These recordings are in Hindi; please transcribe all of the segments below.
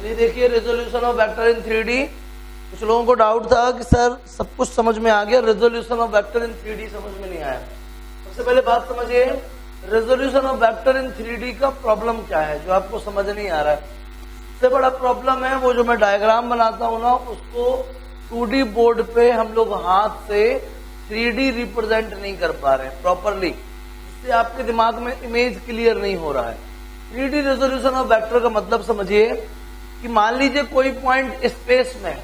ये देखिए resolution of vector in 3D। कुछ लोगों को डाउट था कि सर सब कुछ समझ में आ गया, resolution of vector in 3D समझ में नहीं आया। सबसे पहले बात समझिए, resolution of vector in 3D का प्रॉब्लम क्या है जो आपको समझ नहीं आ रहा है। सबसे बड़ा प्रॉब्लम है वो जो मैं डायग्राम बनाता हूं ना, उसको 2D बोर्ड पे हम लोग हाथ से 3D रिप्रेजेंट नहीं कर पा रहे हैं प्रॉपरली, इससे आपके दिमाग में इमेज क्लियर नहीं हो रहा है। 3D रेजोल्यूशन ऑफ वेक्टर का मतलब समझिए कि मान लीजिए कोई पॉइंट स्पेस में है,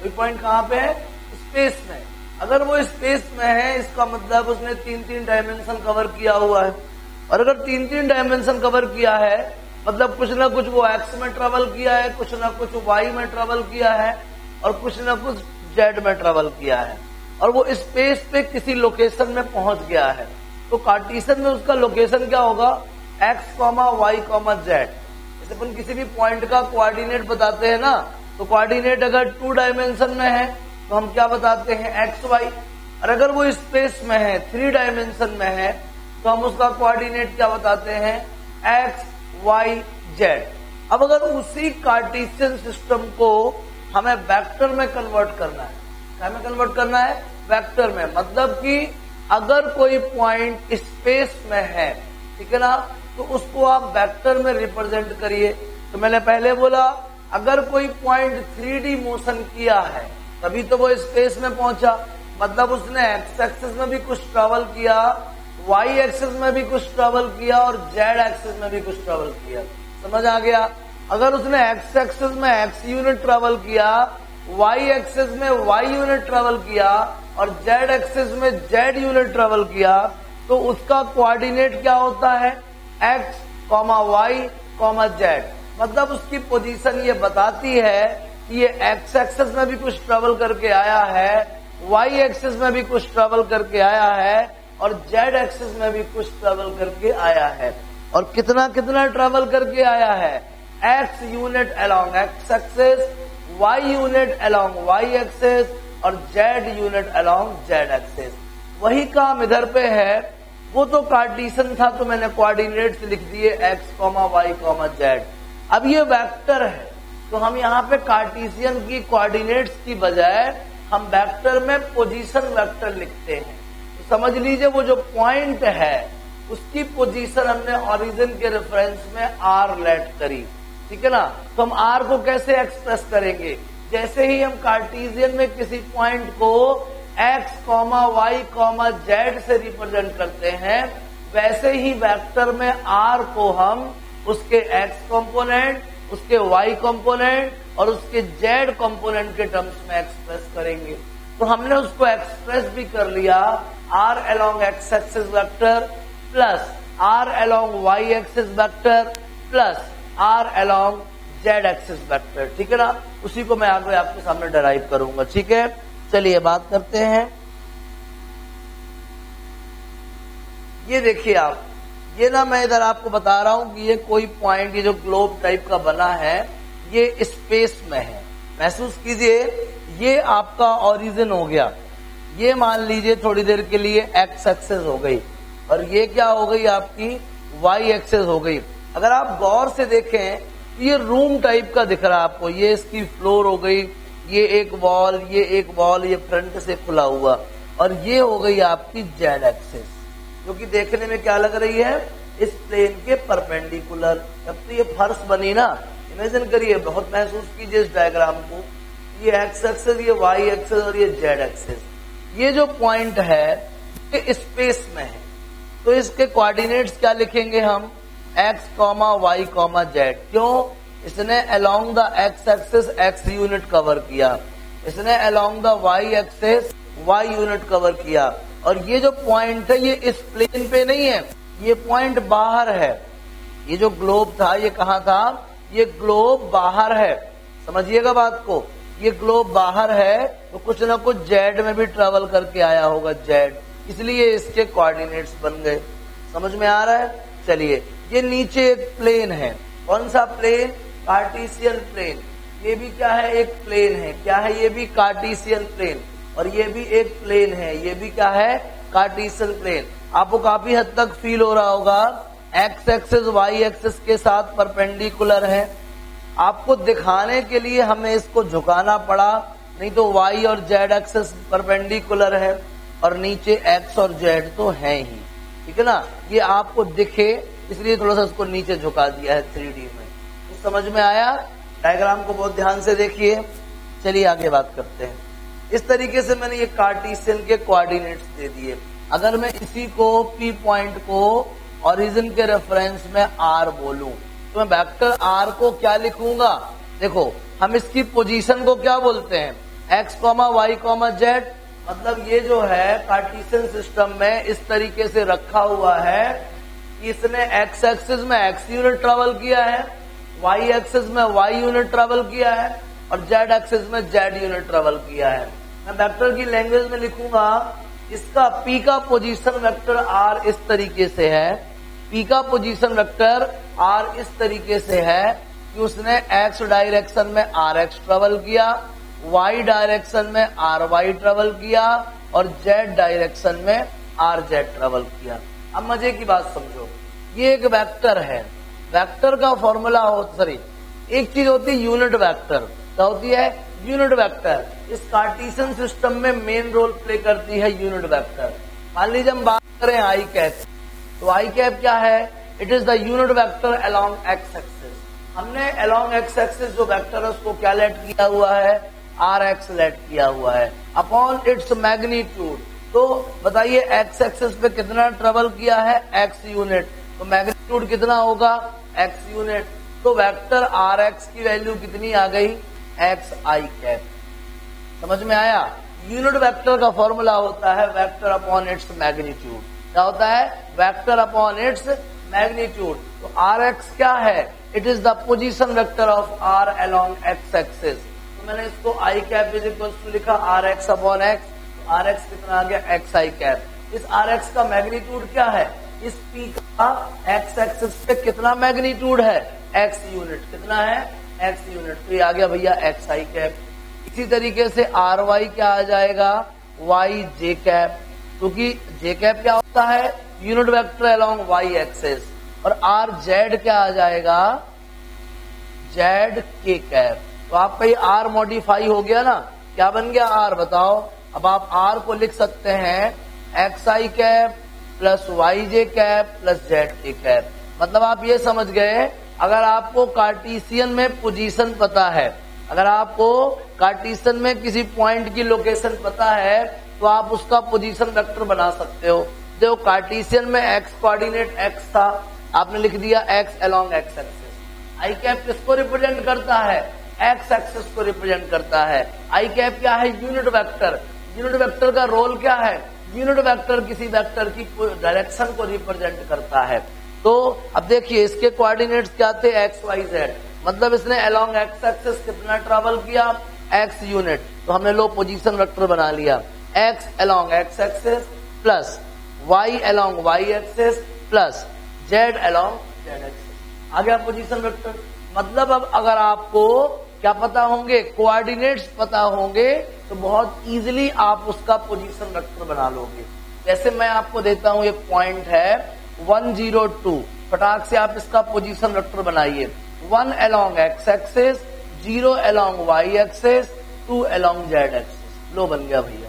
कोई पॉइंट कहां पे है, स्पेस में। अगर वो स्पेस में है इसका मतलब उसने 3-3 डायमेंशन कवर किया हुआ है, और अगर 3-3 डायमेंशन कवर किया है मतलब कुछ ना कुछ वो एक्स में ट्रेवल किया है, कुछ ना कुछ वाई में ट्रेवल किया है, और कुछ ना कुछ जेड में ट्रेवल किया है, और वो स्पेस पे किसी लोकेशन में पहुंच गया है। तो कार्टेशियन में उसका लोकेशन क्या होगा, X comma Y comma Z. जैसे अपन किसी भी पॉइंट का कोऑर्डिनेट बताते हैं ना, तो कोऑर्डिनेट अगर 2 डायमेंशन में है तो हम क्या बताते हैं, एक्स वाई। और अगर वो स्पेस में है, 3 डायमेंशन में है, तो हम उसका कोऑर्डिनेट क्या बताते हैं, एक्स वाई जेड। अब अगर उसी कार्टेशियन सिस्टम को हमें वेक्टर में कन्वर्ट करना है, क्या में कन्वर्ट करना है, वेक्टर में। मतलब कि अगर कोई पॉइंट स्पेस में है, ठीक है ना, तो उसको आप वेक्टर में रिप्रेजेंट करिए। तो मैंने पहले बोला अगर कोई पॉइंट 3D मोशन किया है तभी तो वो स्पेस में पहुंचा, मतलब उसने एक्स एक्सिस में भी कुछ ट्रेवल किया, वाई एक्सिस में भी कुछ ट्रेवल किया, और जेड एक्सिस में भी कुछ ट्रेवल किया। समझ आ गया। अगर उसने एक्स एक्सिस में एक्स यूनिट ट्रेवल किया, वाई एक्सिस में वाई यूनिट ट्रेवल किया, और जेड एक्सिस में जेड यूनिट ट्रेवल किया, तो उसका कोऑर्डिनेट क्या होता है, X comma Y comma Z. मतलब उसकी पोजीशन ये बताती है कि ये एक्स एक्सिस में भी कुछ ट्रेवल करके आया है, वाई एक्सिस में भी कुछ ट्रेवल करके आया है, और जेड एक्सिस में भी कुछ ट्रेवल करके आया है। और कितना कितना ट्रेवल करके आया है, x unit along x axis, Y unit along Y axis, और z unit along Z axis. वही काम इधर पे है। वो तो कार्टेशियन था तो मैंने कोऑर्डिनेट्स लिख दिए X comma Y comma Z. अब ये वेक्टर है तो हम यहाँ पे कार्टेशियन की कोऑर्डिनेट्स की बजाय हम वेक्टर में पोजीशन वेक्टर लिखते हैं। तो समझ लीजिए वो जो पॉइंट है उसकी पोजीशन हमने ओरिजिन के रेफरेंस में आर लेट करी, ठीक है ना। तो हम आर को कैसे एक्सप्रेस करेंगे, जैसे ही हम कार्टेशियन में किसी पॉइंट को X comma Y comma Z से रिप्रेजेंट करते हैं, वैसे ही वेक्टर में आर को हम उसके एक्स कंपोनेंट, उसके वाई कंपोनेंट और उसके जेड कंपोनेंट के टर्म्स में एक्सप्रेस करेंगे। तो हमने उसको एक्सप्रेस भी कर लिया, R along x axis vector plus R along Y axis vector plus R along Z axis vector, ठीक है ना। उसी को मैं आगे आपके सामने डराइव करूंगा, ठीक है। चलिए बात करते हैं। ये देखिए आप, ये ना मैं इधर आपको बता रहा हूं कि ये कोई पॉइंट, ये जो ग्लोब टाइप का बना है ये स्पेस में है। महसूस कीजिए, ये आपका ओरिजिन हो गया, ये मान लीजिए थोड़ी देर के लिए एक्स एक्सिस हो गई, और ये क्या हो गई आपकी वाई एक्सिस हो गई। अगर आप गौर से देखें ये रूम टाइप का दिख रहा है आपको, ये इसकी फ्लोर हो गई, ये एक वॉल, ये एक वॉल, ये फ्रंट से खुला हुआ, और ये हो गई आपकी जेड एक्सिस जो कि देखने में क्या लग रही है, इस प्लेन के परपेंडिकुलर। जब तो ये फर्श बनी ना, इमेजिन करिए, बहुत महसूस कीजिए इस डायग्राम को, ये एक्स एक्सिस, ये वाई एक्सिस और ये जेड एक्सिस। ये जो पॉइंट है ये स्पेस में है, तो इसके कोऑर्डिनेट्स क्या लिखेंगे हम, X comma Y comma Z. क्यों, इसने along the X axis X unit cover किया, इसने along the Y axis Y unit cover किया, और ये जो पॉइंट है ये इस प्लेन पे नहीं है, ये पॉइंट बाहर है। ये जो ग्लोब था ये कहाँ था, ये ग्लोब बाहर है, समझिएगा बात को, ये ग्लोब बाहर है तो कुछ ना कुछ जेड में भी ट्रेवल करके आया होगा, जेड, इसलिए इसके कोऑर्डिनेट्स बन गए। समझ में आ रहा है। चलिए, ये नीचे एक प्लेन है, कौन सा प्लेन, कार्टेशियन प्लेन। ये भी क्या है, एक प्लेन है, क्या है, ये भी कार्टेशियन प्लेन, और ये भी एक प्लेन है, ये भी क्या है, कार्टेशियन प्लेन। आपको काफी हद तक फील हो रहा होगा, एक्स एक्सिस वाई एक्सिस के साथ परपेंडिकुलर है, आपको दिखाने के लिए हमें इसको झुकाना पड़ा, नहीं तो y और z एक्सेस परपेंडिकुलर है और नीचे x और z तो है ही, ठीक है ना। ये आपको दिखे इसलिए थोड़ा सा इसको नीचे झुका दिया है 3D में। तो समझ में आया? डायग्राम को बहुत ध्यान से देखिए। चलिए आगे बात करते हैं। इस तरीके से मैंने ये कार्टेशियन के कोऑर्डिनेट्स दे दिए। अगर मैं इसी को P पॉइंट को ओरिजिन के रेफरेंस में R बोलूं तो मैं वेक्टर R को क्या लिखूंगा? देखो हम इसकी पोजीशन को क्या बोलते हैं? x, y, z। मतलब ये जो है कार्टेशियन सिस्टम में इस तरीके से रखा हुआ है कि इसने x एक्सिस में x यूनिट ट्रेवल किया है, y एक्सिस में y यूनिट ट्रेवल किया है और z एक्सिस में z यूनिट ट्रेवल किया है। मैं वेक्टर की लैंग्वेज में लिखूंगा, इसका P का पोजीशन वेक्टर R इस तरीके से है, P का पोजीशन वेक्टर R इस तरीके से है कि उसने x डायरेक्शन में rx ट्रेवल किया, y डायरेक्शन में ry ट्रेवल किया और z डायरेक्शन में rz ट्रेवल किया। अब मजे की बात समझो, ये एक वेक्टर है। वेक्टर का फॉर्मूला एक चीज होती है यूनिट वेक्टर। क्या होती है? Unit vector. इस कार्टेशियन सिस्टम में मेन रोल प्ले करती है यूनिट वेक्टर। मान लीजिए हम बात करें आई कैप, तो आई कैप क्या है? It is the unit vector along x axis. हमने अलोंग एक्स एक्सिस जो वेक्टर है उसको क्या लेट किया हुआ है? आर एक्स लेट किया हुआ है अपॉन इट्स मैग्नीट्यूड। तो बताइए एक्स एक्सिस पे कितना ट्रेवल किया है? X unit. तो मैग्नीट्यूड कितना होगा? X unit. तो वेक्टर आर एक्स की वैल्यू कितनी आ गई? X I cap. समझ में आया? यूनिट वेक्टर का फॉर्मूला होता है वेक्टर अपॉन इट्स मैग्नीट्यूड। क्या होता है? Vector upon its magnitude. तो आर एक्स क्या है? It is the position vector of R along x axis. तो मैंने इसको I cap is equal to लिखा आर एक्स अपॉन एक्स। तो आर एक्स कितना आ गया? X I cap. इस आर एक्स का मैग्नीट्यूड क्या है? इस पी का एक्स एक्सिस पे कितना मैग्नीट्यूड है? X unit. कितना है? X unit. तो ये आ गया भैया एक्स आई कैप। इसी तरीके से आर वाई क्या आ जाएगा? वाई जे कैप, क्योंकि जे कैप क्या होता है? Unit vector along Y axis. और आर जेड क्या आ जाएगा? जेड के कैप। तो आपका ये आर मॉडिफाई हो गया ना? क्या बन गया आर? बताओ। अब आप आर को लिख सकते हैं x I cap plus Y J cap plus Z के कैप। मतलब आप ये समझ गए, अगर आपको कार्टेशियन में पोजीशन पता है, अगर आपको कार्टेशियन में किसी पॉइंट की लोकेशन पता है तो आप उसका पोजीशन वेक्टर बना सकते हो। देखो कार्टेशियन में एक्स कोऑर्डिनेट एक्स था, आपने लिख दिया एक्स अलोंग एक्स एक्सिस। आई कैप किसको रिप्रेजेंट करता है? एक्स एक्सिस को रिप्रेजेंट करता है। आई कैप क्या है? Unit vector. यूनिट वेक्टर का रोल क्या है? यूनिट वेक्टर किसी वेक्टर की डायरेक्शन को रिप्रेजेंट करता है। तो अब देखिए इसके कोऑर्डिनेट्स क्या थे? X y z. मतलब इसने अलोंग एक्स एक्सिस कितना ट्रेवल किया? X unit. तो हमने लो पोजीशन वेक्टर बना लिया, x along x axis plus y along Y axis plus z along Z axis. आ गया पोजीशन वेक्टर। मतलब अब अगर आपको क्या पता होंगे? कोऑर्डिनेट्स पता होंगे तो बहुत इजीली आप उसका पोजीशन वेक्टर बना लोगे। जैसे मैं आपको देता हूं, एक पॉइंट है 102, फटाक से आप इसका पोजीशन वेक्टर बनाइए। 1 along x axis, 0 along Y axis, 2 along Z axis. लो बन गया भैया।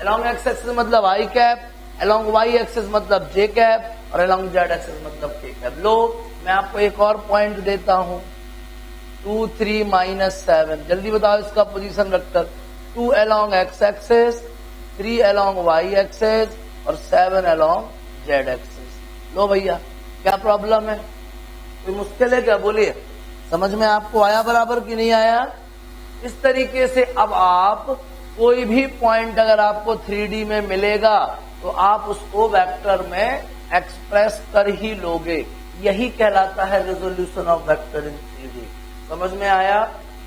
अलोंग एक्स एक्सिस मतलब i cap, along Y axis मतलब जे कैप और अलोंग जेड एक्सिस मतलब के कैप। लो मैं आपको एक और पॉइंट देता हूं, 2 3 -7। जल्दी बताओ इसका position vector. 2 along x axis, 3 along Y axis और 7 अलोंग जेड एक्सिस। लो भैया क्या प्रॉब्लम है? कोई मुश्किल है क्या? बोलिए। समझ में आपको आया बराबर कि नहीं आया? इस तरीके से अब आप कोई भी पॉइंट अगर आपको 3D में मिलेगा तो आप उसको वेक्टर में एक्सप्रेस कर ही लोगे। यही कहलाता है resolution of vector in 3D। समझ में आया?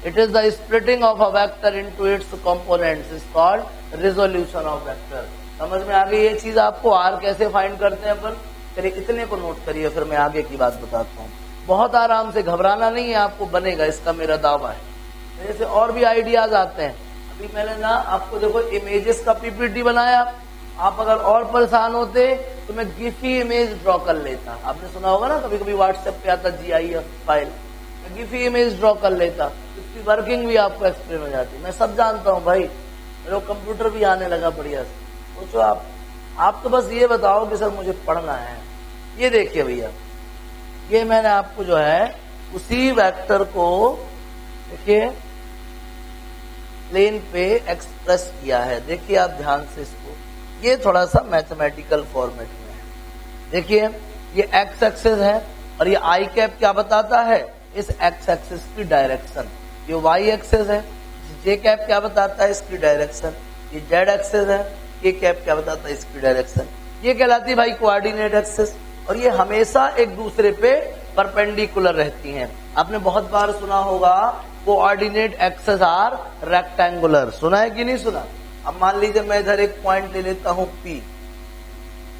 It is the splitting of a vector into its components is called resolution of vector. समझ में आ गई ये चीज आपको? आर कैसे फाइंड करते हैं अपन? चलिए इतने को नोट करिए, फिर मैं आगे की बात बताता हूँ। बहुत आराम से, घबराना नहीं है, आपको बनेगा, इसका मेरा दावा है। मेरे से और भी आइडियाज आते हैं। अभी मैंने ना आपको देखो इमेजेस का पीपीटी बनाया। आप अगर और परेशान होते तो मैं गिफी इमेज ड्रॉ कर लेता। आपने सुना होगा ना, कभी कभी व्हाट्सएप पे आता GIF file. Giphy image draw कर लेता, इसकी वर्किंग भी आपको एक्सप्लेन हो जाती। मैं सब जानता हूँ भाई, मेरे कंप्यूटर भी आने लगा बढ़िया से। सोचो आप तो बस ये बताओ कि सर मुझे पढ़ना है। ये देखिए भैया, ये मैंने आपको जो है उसी वेक्टर को देखिए प्लेन पे एक्सप्रेस किया है। देखिए आप ध्यान से इसको, ये थोड़ा सा मैथमेटिकल फॉर्मेट में है। देखिए ये एक्स एक्सिस है और ये आई कैप क्या बताता है, इस एक्स एक्सिस की डायरेक्शन। ये वाई एक्सिस है, जे कैप क्या बताता है, इसकी डायरेक्शन। ये जेड एक्सिस है, ये कैप क्या बताता है, इसकी डायरेक्शन। ये कहलाती है भाई कोऑर्डिनेट एक्सिस, और ये हमेशा एक दूसरे पे परपेंडिकुलर रहती हैं। आपने बहुत बार सुना होगा कोऑर्डिनेट एक्सिस आर रेक्टेंगुलर, सुना है कि नहीं सुना। अब मान लीजिए मैं इधर एक पॉइंट ले लेता हूं P,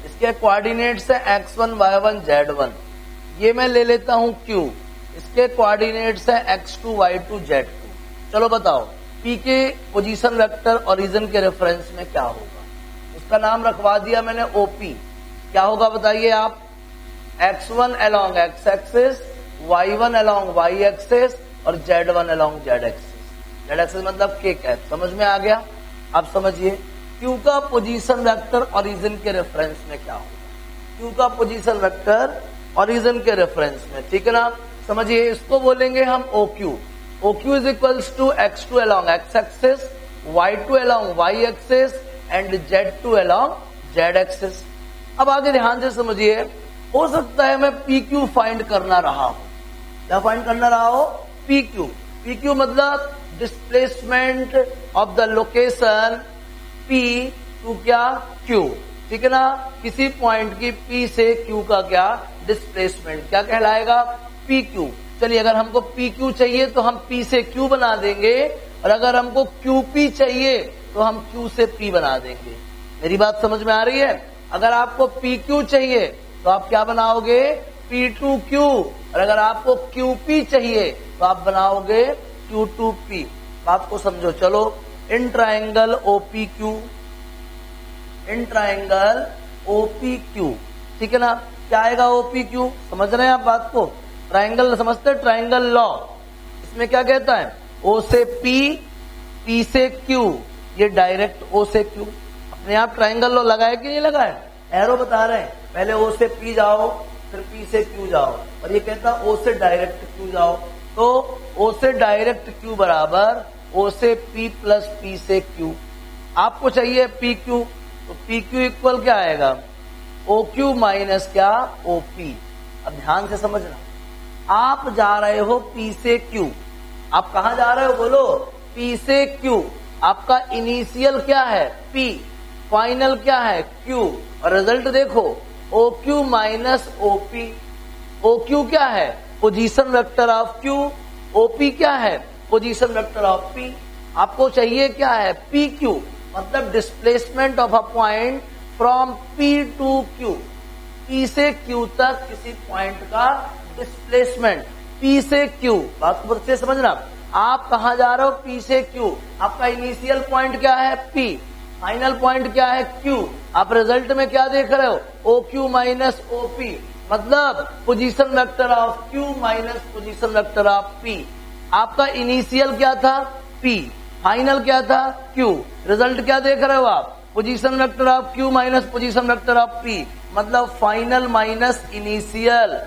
इसके कोऑर्डिनेट्स है x1 y1 z1। ये मैं ले लेता हूं Q, इसके कोऑर्डिनेट्स है x2 y2 z2। चलो बताओ P के पोजीशन वेक्टर ओरिजिन के रेफरेंस में क्या होगा। उसका नाम रखवा दिया मैंने OP। क्या होगा बताइए आप, x1 along x axis, y1 along y axis और z1 along z axis. z axis मतलब k कैप, समझ में आ गया। अब समझिए Q का पोजीशन वेक्टर ओरिजिन के रेफरेंस में क्या होगा। Q का पोजीशन वेक्टर ओरिजिन के रेफरेंस में, ठीक है ना। समझिए इसको बोलेंगे हम OQ। OQ इज इक्वल्स टू x2 along x axis, y2 along y axis and z2 along z axis. अब आगे ध्यान से समझिए, हो सकता है मैं PQ फाइंड करना रहा हूं। क्या फाइंड करना रहा हो, PQ। PQ मतलब displacement of the location P to क्या Q, ठीक है ना। किसी पॉइंट की P से Q का क्या डिस्प्लेसमेंट क्या कहलाएगा, PQ। चलिए अगर हमको PQ चाहिए तो हम P से Q बना देंगे, और अगर हमको QP चाहिए तो हम Q से P बना देंगे। मेरी बात समझ में आ रही है। अगर आपको PQ चाहिए तो आप क्या बनाओगे, P2Q, और अगर आपको QP चाहिए तो आप बनाओगे Q2P। बात को समझो। चलो in triangle OPQ, in triangle OPQ, ठीक है ना। क्या आएगा OPQ, समझ रहे हैं आप बात को। ट्राइंगल समझते हैं, ट्राइंगल लॉ। इसमें क्या कहता है, O से P, P से Q, ये डायरेक्ट O से Q। अपने आप ट्राइंगल लॉ लगाए कि नहीं लगाए, एरो बता रहे हैं। पहले O से P जाओ, फिर P से Q जाओ, और ये कहता O से डायरेक्ट Q जाओ। तो O से डायरेक्ट Q बराबर O से P प्लस P से Q। आपको चाहिए PQ, तो PQ इक्वल क्या आएगा, OQ माइनस क्या OP। अब ध्यान से समझना, आप जा रहे हो P से Q। आप कहां जा रहे हो बोलो, P से Q। आपका इनिशियल क्या है P, फाइनल क्या है Q, और रिजल्ट देखो OQ माइनस OP। OQ क्या है, position vector of Q। OP क्या है, पोजीशन वेक्टर ऑफ P। आपको चाहिए क्या है PQ, मतलब displacement of a point from P to Q। P से Q तक किसी पॉइंट का डिस्प्लेसमेंट, P से Q। बात को अच्छे से समझना, आप कहां जा रहे हो P से Q। आपका इनिशियल पॉइंट क्या है P, फाइनल पॉइंट क्या है Q। आप रिजल्ट में क्या देख रहे हो, OQ माइनस OP, मतलब position vector of Q minus position vector of P। आपका इनिशियल क्या था P, फाइनल क्या था Q, रिजल्ट क्या देख रहे हो आप, position vector of Q minus position vector of P। मतलब final minus initial,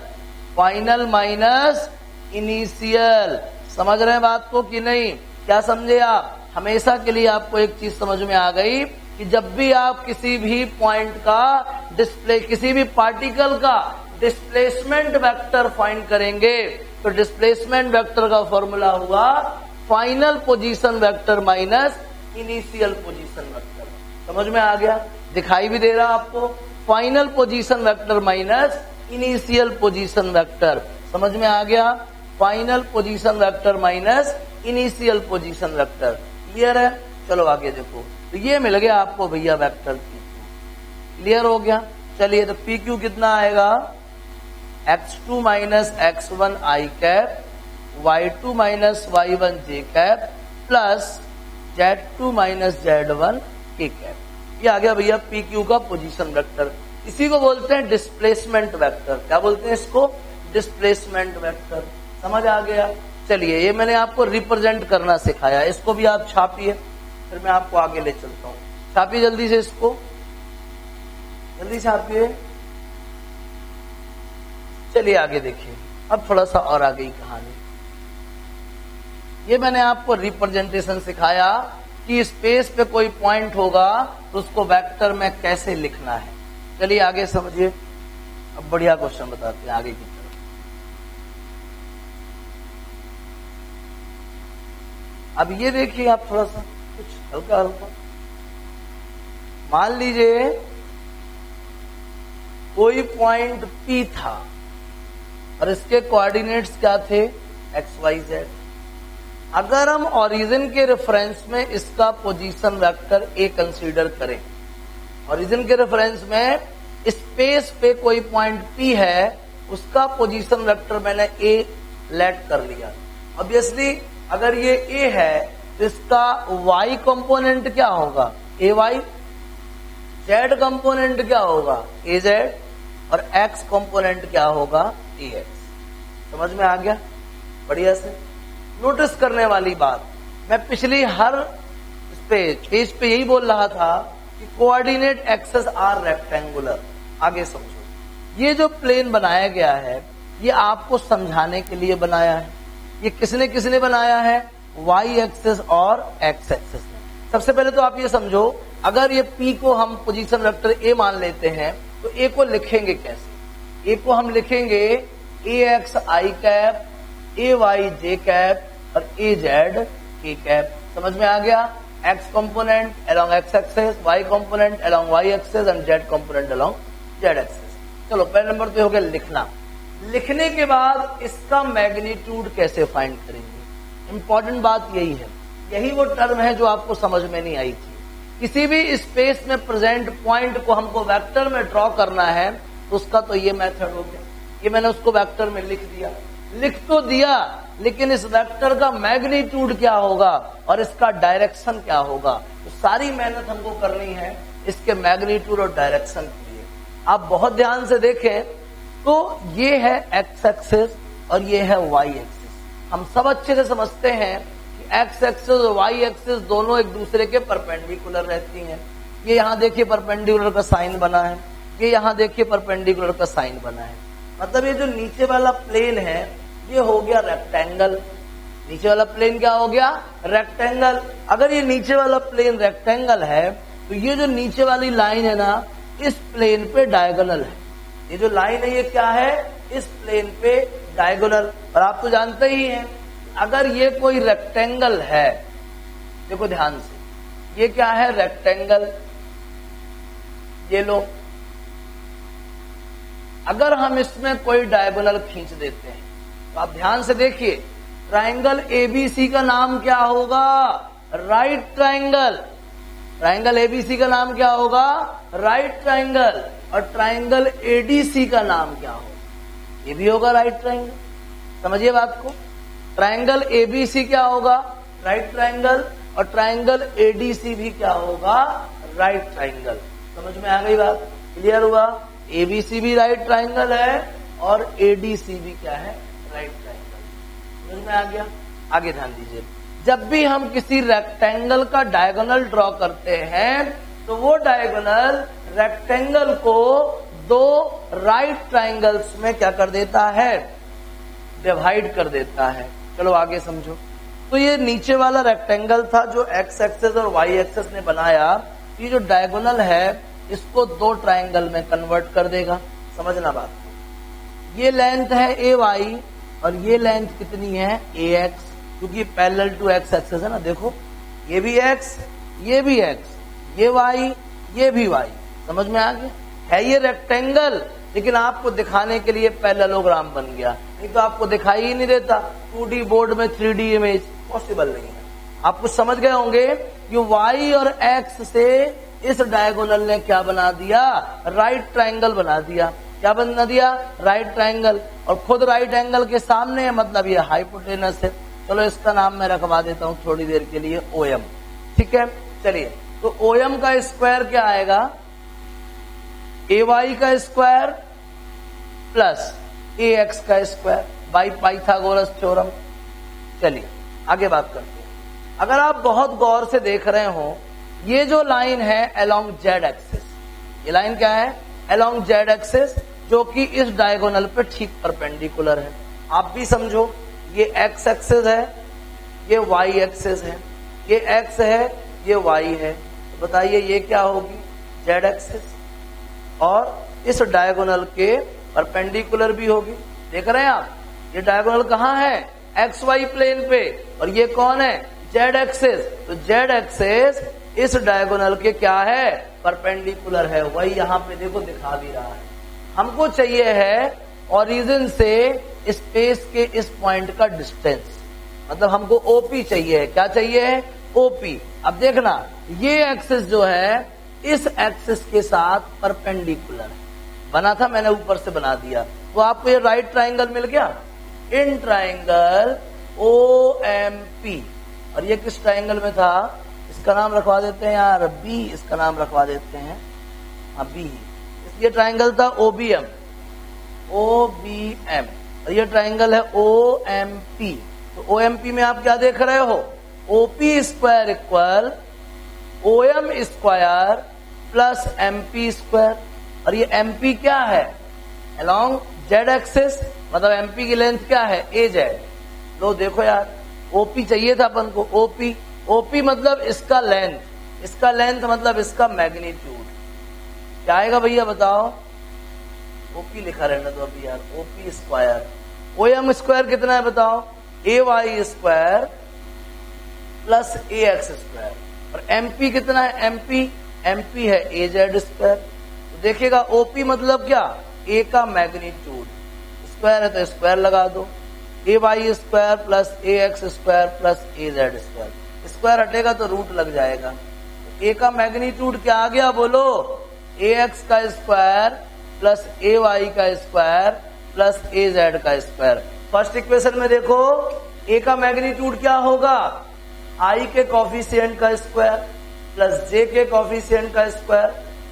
final minus initial. समझ रहे हैं बात को कि नहीं, क्या समझे आप। हमेशा के लिए आपको एक चीज समझ में आ गई कि जब भी आप किसी भी पॉइंट का डिस्प्ले, किसी भी पार्टिकल का डिस्प्लेसमेंट वेक्टर फाइंड करेंगे, तो डिस्प्लेसमेंट वेक्टर का फॉर्मूला हुआ final position vector minus initial position vector. समझ में आ गया, दिखाई भी दे रहा आपको, final position vector minus initial position vector. समझ में आ गया, final position vector minus initial position vector. Clear है। चलो आगे देखो, तो ये मिल गया आपको भैया वेक्टर PQ। क्लियर हो गया। चलिए तो PQ कितना आएगा, x2 minus x1 i cap, y2 minus y1 j cap, plus z2 minus z1 k cap. ये आ गया भैया PQ का पोजीशन वेक्टर। इसी को बोलते हैं डिस्प्लेसमेंट वेक्टर। क्या बोलते हैं इसको, डिस्प्लेसमेंट वेक्टर। समझ आ गया। चलिए, ये मैंने आपको रिप्रेजेंट करना सिखाया, इसको भी आप छापिए, फिर मैं आपको आगे ले चलता हूं। छापिए जल्दी से, इसको जल्दी छापिए। चलिए आगे देखिए, अब थोड़ा सा और आगे ही कहानी। ये मैंने आपको रिप्रेजेंटेशन सिखाया कि स्पेस पे कोई पॉइंट होगा तो उसको वेक्टर में कैसे लिखना है। चलिए आगे समझिए। अब बढ़िया क्वेश्चन बताते हैं आगे की तरफ। अब ये देखिए, आप थोड़ा सा कुछ हल्का हल्का मान लीजिए कोई पॉइंट P था और इसके कोऑर्डिनेट्स क्या थे, XYZ। अगर हम ओरिजिन के रेफरेंस में इसका पोजीशन वेक्टर A कंसीडर करें, ओरिजिन के रेफरेंस में स्पेस पे कोई पॉइंट P है, उसका पोजीशन वेक्टर मैंने A लेट कर लिया। ऑब्वियसली अगर ये A है तो इसका Y कंपोनेंट क्या होगा, AY, Z कंपोनेंट क्या होगा, AZ, और X कंपोनेंट क्या होगा, AX। समझ में आ गया? बढ़िया से नोटिस करने वाली बात, मैं पिछली हर पेज पे यही बोल रहा था कि कोऑर्डिनेट एक्सेस आर रेक्टेंगुलर। आगे समझो, ये जो प्लेन बनाया गया है ये आपको समझाने के लिए बनाया है। ये किसने किसने बनाया है, वाई एक्सेस और एक्स एक्सेस ने। सबसे पहले तो आप ये समझो, अगर ये P को हम पोजीशन वेक्टर A मान लेते हैं तो A को लिखेंगे कैसे? A को हम लिखेंगे AX I cap, AY J cap और AZ K कैप। समझ में आ गया? X component along X axis, Y component along Y axis and Z component along Z axis. चलो पहले नंबर पे हो गया लिखना। लिखने के बाद इसका मैग्नीट्यूड कैसे फाइंड करेंगे? इंपॉर्टेंट बात यही है, यही वो टर्म है जो आपको समझ में नहीं आई थी। किसी भी स्पेस में प्रेजेंट पॉइंट को हमको वेक्टर में ड्रॉ करना है तो उसका तो ये मेथड हो गया। ये मैंने उसको वेक्टर में लिख दिया, लिख तो दिया, लेकिन इस वेक्टर का मैग्नीट्यूड क्या होगा और इसका डायरेक्शन क्या होगा, तो सारी मेहनत हमको करनी है इसके मैग्नीट्यूड और डायरेक्शन के लिए। आप बहुत ध्यान से देखें तो ये है एक्स एक्सिस और ये है वाई एक्सिस। हम सब अच्छे से समझते हैं कि एक्स एक्सिस और वाई एक्सिस दोनों एक दूसरे के परपेंडिकुलर रहती हैं। ये यहाँ देखिए परपेंडिकुलर का साइन बना है, ये यहाँ देखिए परपेंडिकुलर का साइन बना है। मतलब ये जो नीचे वाला प्लेन है ये हो गया रेक्टेंगल। नीचे वाला प्लेन क्या हो गया, रेक्टेंगल। अगर ये नीचे वाला प्लेन रेक्टेंगल है तो ये जो नीचे वाली लाइन है ना, इस प्लेन पे डायगोनल है। ये जो लाइन है ये क्या है, इस प्लेन पे डायगोनल। और आप तो जानते ही हैं, अगर ये कोई रेक्टेंगल है, देखो ध्यान से, ये क्या है, रेक्टेंगल। ये लो, अगर हम इसमें कोई डायगोनल खींच देते हैं तो आप ध्यान से देखिए, ट्राइंगल एबीसी का नाम क्या होगा, राइट ट्राइंगल। ट्राइंगल एबीसी का नाम क्या होगा, राइट ट्राइंगल। और ट्राइंगल एडीसी का नाम क्या होगा, ये भी होगा राइट ट्राइंगल। समझिए बात को, ट्राइंगल एबीसी क्या होगा, राइट ट्राइंगल, और ट्राइंगल एडीसी भी क्या होगा, राइट ट्राइंगल। समझ में आ गई बात, क्लियर हुआ? एबीसी भी राइट ट्राइंगल है और एडीसी भी क्या है, राइट ट्राइंगल। समझ में आ गया? आगे ध्यान दीजिए, जब भी हम किसी रेक्टेंगल का डायगोनल ड्रॉ करते हैं तो वो डायगोनल रेक्टेंगल को दो राइट ट्राइंगल्स में क्या कर देता है, डिवाइड कर देता है। चलो आगे समझो। तो ये नीचे वाला रेक्टेंगल था जो एक्स एक्सेस और वाई एक्सेस ने बनाया। ये जो डायगोनल है इसको दो ट्राइंगल में कन्वर्ट कर देगा। समझना बात, ये लेंथ है ए वाई और ये लेंथ कितनी है, ए एक्स, क्योंकि पैरेलल टू एक्स एक्सेस है ना। देखो ये भी एक्स, ये भी एक्स, ये वाई, ये भी वाई। समझ में आ गया? है ये रेक्टेंगल, लेकिन आपको दिखाने के लिए पैरेललोग्राम बन गया, नहीं तो आपको दिखाई ही नहीं देता। 2D बोर्ड में 3D इमेज पॉसिबल नहीं है। आप कुछ समझ गए होंगे कि वाई और एक्स से इस डायगोनल ने क्या बना दिया, राइट ट्राइंगल बना दिया। क्या बना दिया, राइट ट्राइंगल। और खुद राइट एंगल के सामने है, मतलब ये हाइपोटेनस है। चलो इसका नाम मैं रखवा देता हूं थोड़ी देर के लिए, OM। ठीक है, चलिए। तो OM का स्क्वायर क्या आएगा, AY का स्क्वायर प्लस AX का स्क्वायर। By Pythagoras theorem. चलिए आगे बात करते हैं। अगर आप बहुत गौर से देख रहे हो, ये जो लाइन है अलोंग जेड एक्सिस, ये लाइन क्या है? अलोंग जेड एक्सिस, जो कि इस डायगोनल पे ठीक परपेंडिकुलर है। आप भी समझो, ये एक्स एक्सिस है, ये वाई एक्सिस है, ये एक्स है, ये वाई है। तो बताइए ये क्या होगी? जेड एक्सिस, और इस डायगोनल के परपेंडिकुलर भी होगी। देख रहे हैं आप, ये डायगोनल कहाँ है? एक्स वाई प्लेन पे, और ये कौन है? Z axis. तो जेड एक्सिस इस डायगोनल के क्या है? परपेंडिकुलर है। वही यहाँ पे देखो दिखा भी रहा है। हमको चाहिए है ओरिजिन से स्पेस के इस पॉइंट का डिस्टेंस, मतलब हमको ओपी चाहिए। क्या चाहिए? ओपी। अब देखना, ये एक्सिस जो है इस एक्सिस के साथ परपेंडिकुलर है। बना था, मैंने ऊपर से बना दिया, तो आपको ये राइट ट्राइंगल मिल गया। इन ट्राइंगल OMP, और ये किस ट्राइंगल में था? इसका नाम रखवा देते हैं यार, बी इसका नाम रखवा देते हैं, हाँ बी। ये ट्राइंगल था OBM, और ये ट्राइंगल है OMP। तो OMP में आप क्या देख रहे हो? OP square equal OM square plus MP square. और ये MP क्या है? अलोंग जेड एक्सिस, मतलब MP की लेंथ क्या है? AZ। लो देखो यार, OP चाहिए था अपन को, OP मतलब इसका लेंथ, इसका लेंथ मतलब इसका मैग्नीट्यूड। क्या आएगा भैया बताओ? OP लिखा रहना तो अभी यार, OP स्क्वायर। OM स्क्वायर कितना है बताओ? AY square plus AX square. और MP कितना है? MP है AZ स्क्वायर। तो देखिएगा OP मतलब क्या? A का मैग्नीट्यूड, स्क्वायर है तो स्क्वायर लगा दो, AY square plus AX square plus AZ square. Square हटेगा तो रूट लग जाएगा। A का मैग्नीट्यूड क्या आ गया बोलो? AX का स्क्वायर प्लस AY का स्क्वायर प्लस AZ का स्क्वायर। फर्स्ट इक्वेशन में देखो, A का मैग्नीट्यूड क्या होगा? I के कॉफिशिएंट का स्क्वायर प्लस J के कॉफिशिएंट का स्क्वायर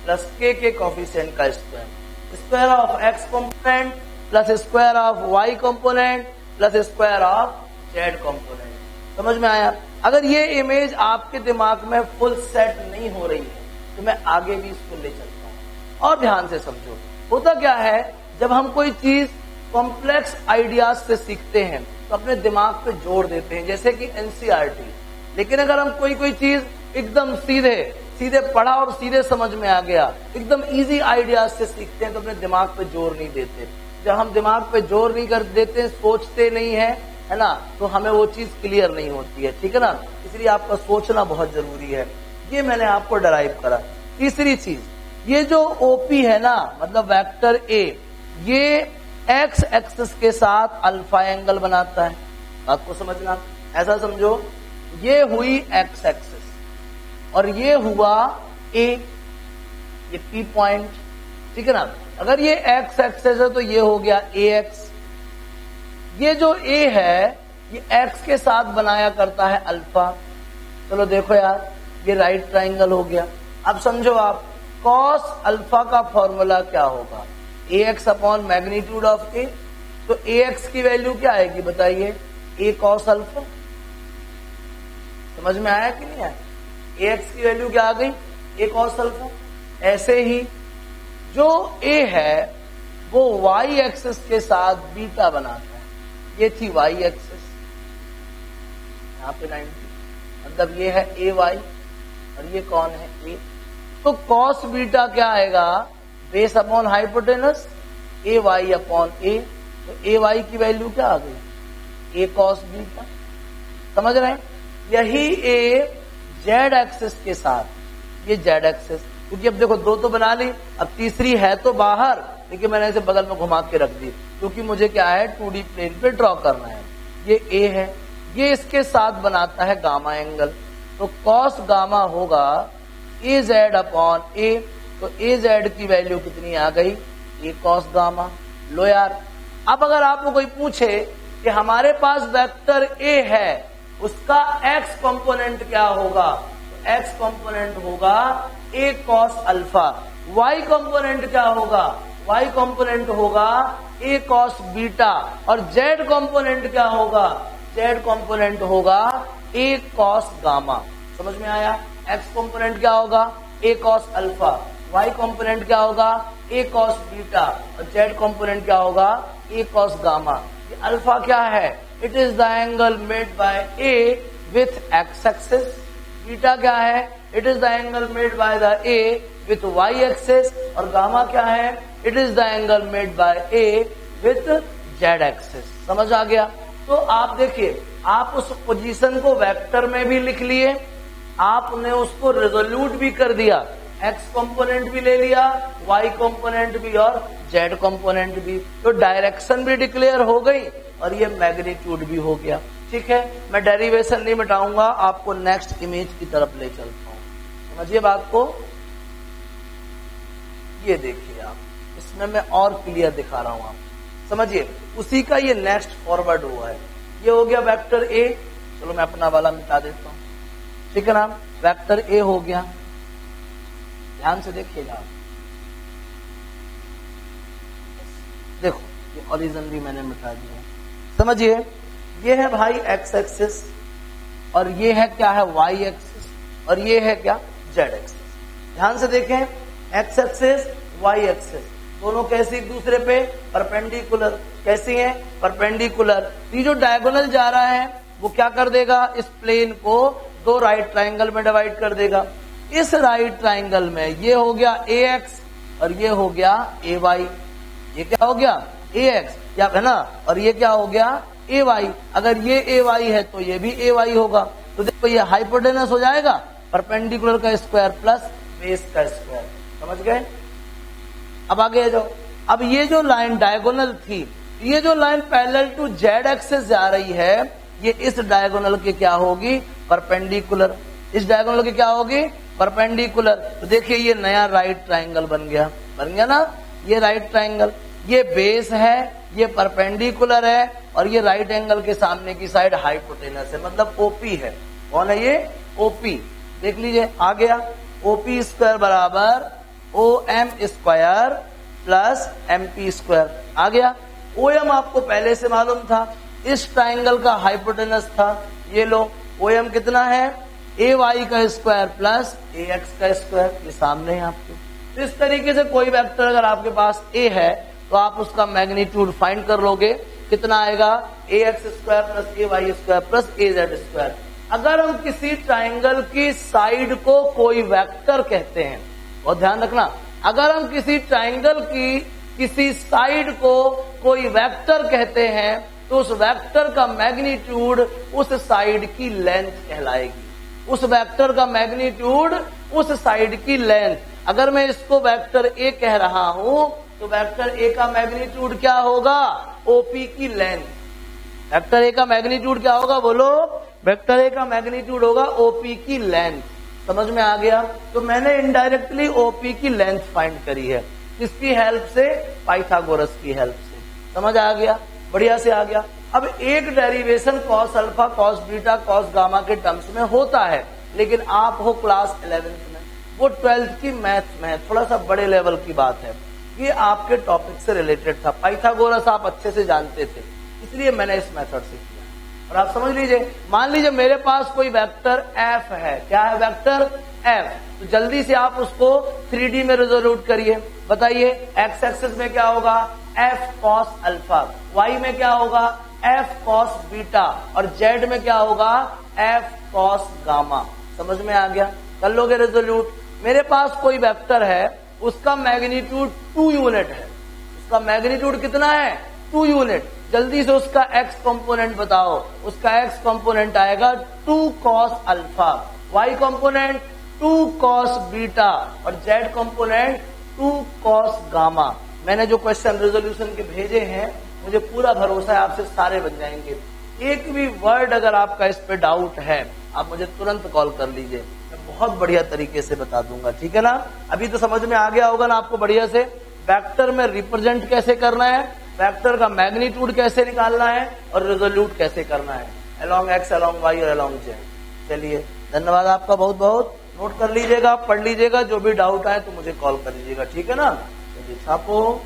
प्लस K के कॉफिशिएंट का square. Square of X component plus square of Y component plus square of Z component. समझ में आया? अगर ये इमेज आपके दिमाग में फुल सेट नहीं हो रही है तो मैं आगे भी इसको ले चलता हूं, और ध्यान से समझो। होता क्या है, जब हम कोई चीज कॉम्प्लेक्स आइडियाज से सीखते हैं तो अपने दिमाग पे जोर देते हैं, जैसे कि NCERT। लेकिन अगर हम कोई चीज एकदम सीधे पढ़ा और सीधे समझ में आ गया, एकदम इजी आइडियाज से सीखते हैं तो अपने दिमाग पे जोर नहीं देते। जब हम दिमाग पे जोर नहीं कर देते, सोचते नहीं है ना, तो हमें वो चीज क्लियर नहीं होती है। ठीक है ना? इसलिए आपका सोचना बहुत जरूरी है। ये मैंने आपको डराइव करा। तीसरी चीज, ये जो OP है ना, मतलब वेक्टर A, ये X एक्सिस के साथ अल्फा एंगल बनाता है। बात को समझना, ऐसा समझो, ये हुई X एक्सिस और ये हुआ A, ये P पॉइंट। ठीक है ना? अगर ये X एक्सिस है तो ये हो गया AX। ये जो A है ये X के साथ बनाया करता है अल्फा। चलो देखो यार, ये राइट ट्राइंगल हो गया। अब समझो आप, कॉस अल्फा का फॉर्मूला क्या होगा? AX upon magnitude of A। तो AX की वैल्यू क्या आएगी बताइए? A cos alpha. समझ में आया कि नहीं आया? AX की वैल्यू क्या आ गई? A cos alpha. ऐसे ही जो A है वो Y एक्सिस के साथ बीटा बनाता है। ये थी Y एक्सिस, यहाँ पे 90, मतलब ये है AY और ये कौन है? A। तो कॉस बीटा क्या आएगा? Base upon hypotenuse, AY upon A। तो AY की वैल्यू क्या आ गई? A cos beta. समझ रहे हैं? यही A Z एक्सिस के साथ, ये Z एक्सिस, क्योंकि अब देखो दो तो बना ली, अब तीसरी है तो बाहर, लेकिन मैंने इसे बगल में घुमा के रख दी क्योंकि मुझे क्या है, 2D प्लेन पे ड्रॉ करना है। ये A है, ये इसके साथ बनाता है गामा एंगल, तो कॉस गामा होगा AZ अपॉन A। तो AZ की वैल्यू कितनी आ गई? A cos gamma. लो यार, अब अगर आपको कोई पूछे कि हमारे पास वेक्टर A है, उसका X कंपोनेंट क्या होगा? तो X कंपोनेंट होगा A cos alpha. Y component क्या होगा? y कंपोनेंट होगा a cos बीटा और z कंपोनेंट क्या होगा, z कंपोनेंट होगा a cos गामा। समझ में आया? x कंपोनेंट क्या होगा a cos alpha, y component क्या होगा a cos बीटा और z कंपोनेंट क्या होगा a cos गामा। ये अल्फा क्या है, it is the angle made by a with x axis. Beta क्या है, it is the angle made by the a with y axis और गामा क्या है, it is the angle made by a with z axis. समझ आ गया? तो आप देखिए, आप उस पोजीशन को वेक्टर में भी लिख लिए, आपने उसको रिजोल्यूट भी कर दिया, x कंपोनेंट भी ले लिया, y कंपोनेंट भी और z कंपोनेंट भी, तो डायरेक्शन भी डिक्लेयर हो गई और ये मैग्नीट्यूड भी हो गया। ठीक है, मैं डेरिवेशन नहीं मिटाऊंगा, आपको नेक्स्ट इमेज की तरफ ले चलता हूं। समझिए बात को, ये देखिए आप, इसमें मैं और क्लियर दिखा रहा हूं आप समझिए। उसी का ये नेक्स्ट फॉरवर्ड हुआ है, ये हो गया वेक्टर ए। चलो मैं अपना वाला मिटा देता हूं, ठीक है ना। वेक्टर ए हो गया, ध्यान से देखिएगा आप, देखो ये ओरिजिन भी मैंने मिटा दिया। समझिए, ये है भाई एक्स एक्सिस और ये है क्या है वाई एक्सिस और ये है क्या जेड एक्सिस। ध्यान से देखें, एक्स एक्सिस वाई एक्सिस दोनों कैसी एक दूसरे पे परपेंडिकुलर, कैसी हैं परपेंडिकुलर। ये जो डायगोनल जा रहा है वो क्या कर देगा, इस प्लेन को दो राइट ट्राइंगल में डिवाइड कर देगा। इस राइट ट्राइंगल में ये हो गया ए एक्स और ये हो गया ए वाई, ये क्या हो गया ए एक्स क्या है ना, और ये क्या हो गया ए वाई। अगर ये ए वाई है तो ये भी ए वाई होगा, तो देखो ये हाइपोटेनस हो जाएगा, परपेंडिकुलर का स्क्वायर प्लस बेस का स्क्वायर। समझ गए? अब आगे जाओ। अब ये जो लाइन डायगोनल थी, ये जो line parallel to Z axis जा रही है, ये इस डायगोनल के क्या होगी परपेंडिकुलर, इस डायगोनल की क्या होगी परपेंडिकुलर। तो देखिए ये नया राइट ट्राइंगल बन गया ना, ये राइट ट्राइंगल, ये बेस है, ये परपेंडिकुलर है और ये राइट एंगल के सामने की साइड हाइपोटेनस है, मतलब ओपी है। कौन है ये? ओपी। देख लीजिए आ गया, ओपी स्क्वायर बराबर O M square plus M P square आ गया। ओ एम आपको पहले से मालूम था, इस ट्राइंगल का हाइपोटेनस था। ये लो ओ एम कितना है, ए वाई का स्क्वायर प्लस ए एक्स का स्क्वायर, ये सामने है आपके। तो इस तरीके से कोई वेक्टर अगर आपके पास ए है तो आप उसका मैग्नीट्यूड फाइंड कर लोगे, कितना आएगा ए एक्स स्क्वायर प्लस ए वाई स्क्वायर प्लस ए जेड स्क्वायर। अगर हम किसी ट्राइंगल की साइड को कोई वेक्टर कहते हैं, और ध्यान रखना, अगर हम किसी ट्राइंगल की किसी साइड को कोई वेक्टर कहते हैं तो उस वेक्टर का मैग्नीट्यूड उस साइड की लेंथ कहलाएगी, उस वेक्टर का मैग्नीट्यूड उस साइड की लेंथ। अगर मैं इसको वेक्टर ए कह रहा हूं तो वेक्टर ए का मैग्नीट्यूड क्या होगा, ओपी की लेंथ। वेक्टर ए का मैग्नीट्यूड क्या होगा बोलो, वेक्टर ए का मैग्नीट्यूड होगा ओपी की लेंथ। समझ में आ गया? तो मैंने इनडायरेक्टली ओपी की लेंथ फाइंड करी है, किसकी हेल्प से, पाइथागोरस की हेल्प से। समझ आ गया? बढ़िया से आ गया। अब एक derivation cos alpha cos beta cos gamma के टर्म्स में होता है, लेकिन आप हो क्लास 11th में, वो 12th की मैथ में, थोड़ा सा बड़े लेवल की बात है, ये आपके टॉपिक से रिलेटेड था। पाइथागोरस आप अच्छे से जानते थे, इसलिए मैंने इस मेथड से किया। और आप समझ लीजिए, मान लीजिए मेरे पास कोई वेक्टर एफ है, क्या है वेक्टर एफ, तो जल्दी से आप उसको 3D में रिजोल्यूट करिए। बताइए एक्स एक्सिस में क्या होगा, एफ कॉस अल्फा, वाई में क्या होगा एफ कॉस बीटा और जेड में क्या होगा एफ कॉस गामा। समझ में आ गया? कर लोगे रिजोल्यूट। मेरे पास कोई वेक्टर है, उसका मैग्नीट्यूड 2 यूनिट है, उसका मैग्नीट्यूड कितना है 2 यूनिट। जल्दी से उसका एक्स कंपोनेंट बताओ, उसका एक्स कंपोनेंट आएगा 2 cos alpha, Y component 2 cos beta और जेड कंपोनेंट 2 कॉस गामा। मैंने जो क्वेश्चन रेजोल्यूशन के भेजे हैं, मुझे पूरा भरोसा है आपसे सारे बन जाएंगे। एक भी वर्ड अगर आपका इस पे डाउट है, आप मुझे तुरंत कॉल कर लीजिए, मैं बहुत बढ़िया तरीके से बता दूंगा। ठीक है ना? अभी तो समझ में आ गया होगा ना आपको बढ़िया से, वेक्टर में रिप्रेजेंट कैसे करना है, वेक्टर का मैग्नीट्यूड कैसे निकालना है और रिजोल्यूट कैसे करना है, अलोंग एक्स अलोंग वाई और अलोंग जेड। चलिए धन्यवाद आपका बहुत बहुत, नोट कर लीजिएगा, पढ़ लीजिएगा, जो भी डाउट आए तो मुझे कॉल कर लीजिएगा। ठीक है ना? चलिए छापो।